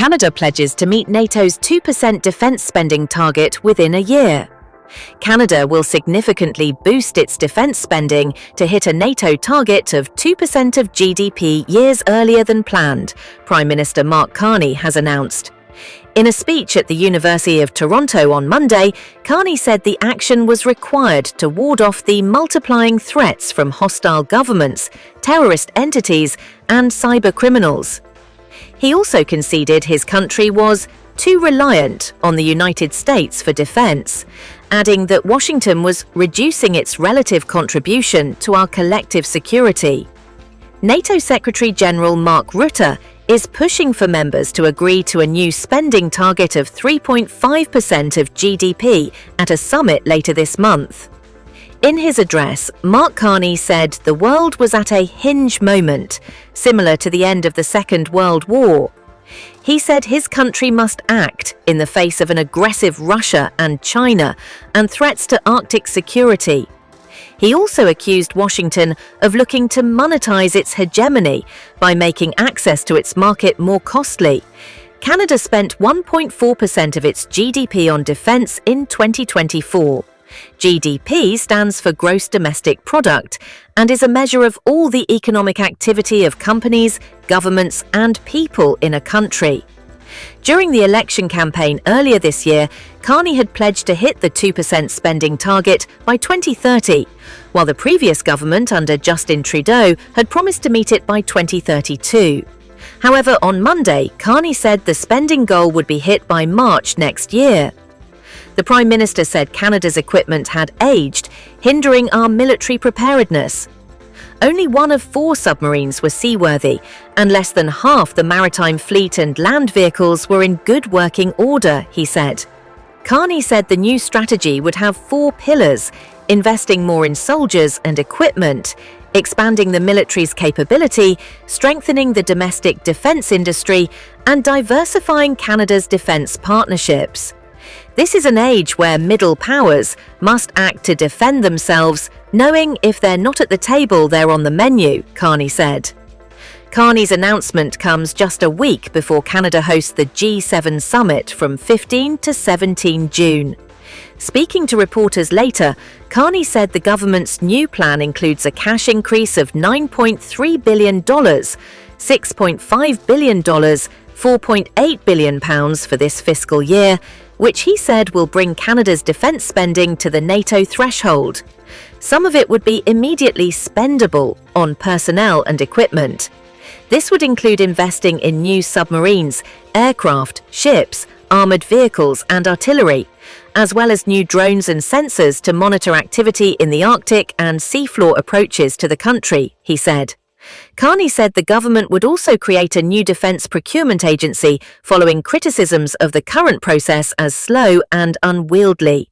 Canada pledges to meet NATO's 2% defence spending target within a year. Canada will significantly boost its defence spending to hit a NATO target of 2% of GDP years earlier than planned, Prime Minister Mark Carney has announced. In a speech at the University of Toronto on Monday, Carney said the action was required to ward off the multiplying threats from hostile governments, terrorist entities, and cybercriminals. He also conceded his country was too reliant on the United States for defense, adding that Washington was reducing its relative contribution to our collective security. NATO Secretary General Mark Rutte is pushing for members to agree to a new spending target of 3.5% of GDP at a summit later this month. In his address, Mark Carney said the world was at a hinge moment, similar to the end of the Second World War. He said his country must act in the face of an aggressive Russia and China and threats to Arctic security. He also accused Washington of looking to monetize its hegemony by making access to its market more costly. Canada spent 1.4% of its GDP on defense in 2024. GDP stands for Gross Domestic Product and is a measure of all the economic activity of companies, governments, and people in a country. During the election campaign earlier this year, Carney had pledged to hit the 2% spending target by 2030, while the previous government under Justin Trudeau had promised to meet it by 2032. However, on Monday, Carney said the spending goal would be hit by March next year. The Prime Minister said Canada's equipment had aged, hindering our military preparedness. Only 1 of 4 submarines were seaworthy, and less than half the maritime fleet and land vehicles were in good working order, he said. Carney said the new strategy would have 4 pillars: investing more in soldiers and equipment, expanding the military's capability, strengthening the domestic defence industry, and diversifying Canada's defence partnerships. This is an age where middle powers must act to defend themselves, knowing if they're not at the table, they're on the menu, Carney said. Carney's announcement comes just a week before Canada hosts the G7 summit from 15 to 17 June. Speaking to reporters later, Carney said the government's new plan includes a cash increase of $9.3 billion, $6.5 billion, £4.8 billion for this fiscal year, which he said will bring Canada's defence spending to the NATO threshold. Some of it would be immediately spendable on personnel and equipment. This would include investing in new submarines, aircraft, ships, armoured vehicles and artillery, as well as new drones and sensors to monitor activity in the Arctic and seafloor approaches to the country, he said. Carney said the government would also create a new defence procurement agency following criticisms of the current process as slow and unwieldy.